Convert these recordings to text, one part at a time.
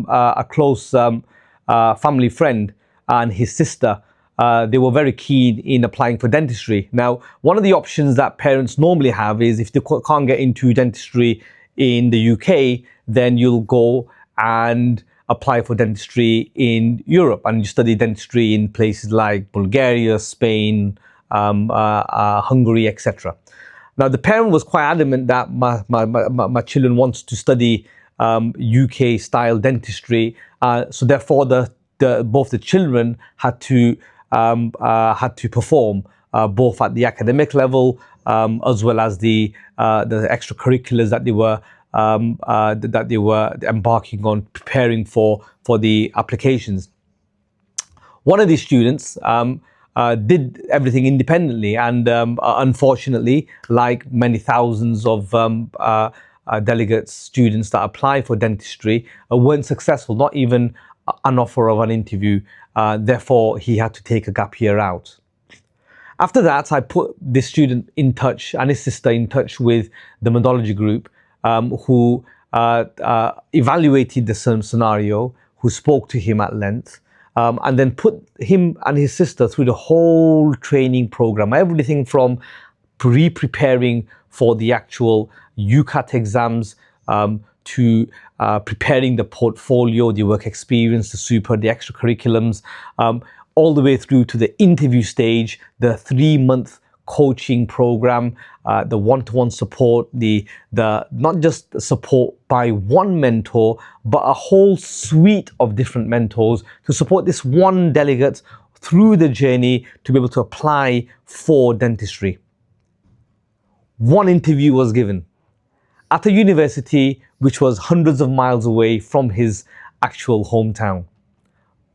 a close family friend and his sister. They were very keen in applying for dentistry. Now, one of the options that parents normally have is if they can't get into dentistry in the UK, then you'll go and apply for dentistry in Europe, and you study dentistry in places like Bulgaria, Spain, Hungary, etc. Now, the parent was quite adamant that my children wants to study UK style dentistry, so therefore both the children had to perform both at the academic level as well as the extracurriculars that they were embarking on, preparing for the applications. One of these students did everything independently, and unfortunately, like many thousands of delegates, students that apply for dentistry weren't successful, not even an offer of an interview. Therefore, he had to take a gap year out. After that, I put this student in touch and his sister in touch with the Medology group, who evaluated the scenario, who spoke to him at length, and then put him and his sister through the whole training program, everything from pre-preparing for the actual UCAT exams, to preparing the portfolio, the work experience, the super, the extracurriculums, all the way through to the interview stage, the 3-month coaching program, the one-to-one support, the not just support by one mentor, but a whole suite of different mentors to support this one delegate through the journey to be able to apply for dentistry. One interview was given at a university which was hundreds of miles away from his actual hometown.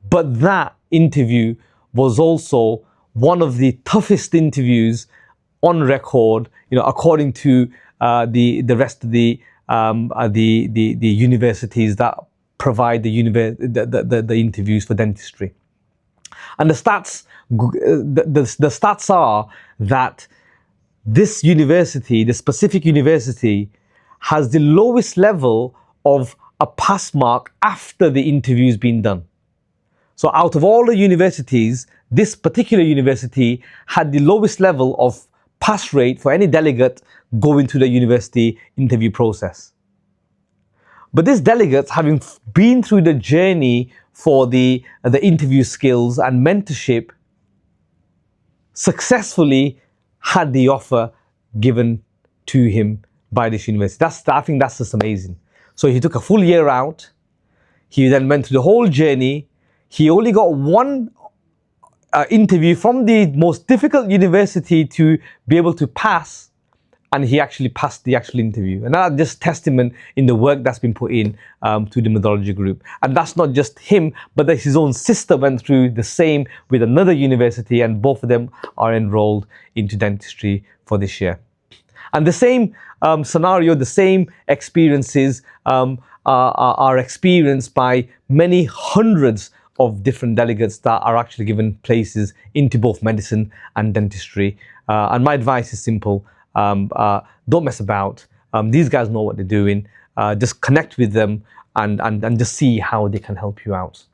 But that interview was also one of the toughest interviews on record, according to the rest of the universities that provide the interviews for dentistry. And the stats are that this university, the specific university, has the lowest level of a pass mark after the interview's been done. So out of all the universities, this particular university had the lowest level of pass rate for any delegate going through the university interview process. But this delegate, having been through the journey for the interview skills and mentorship, successfully had the offer given to him by this university. I think that's just amazing. So he took a full year out. He then went through the whole journey. He only got one interview from the most difficult university to be able to pass, and he actually passed the actual interview. And that's just testament in the work that's been put in to the Medology group. And that's not just him, but that his own sister went through the same with another university, and both of them are enrolled into dentistry for this year. And the same scenario, the same experiences are experienced by many hundreds of different delegates that are actually given places into both medicine and dentistry. And my advice is simple. Don't mess about. These guys know what they're doing. Just connect with them and just see how they can help you out.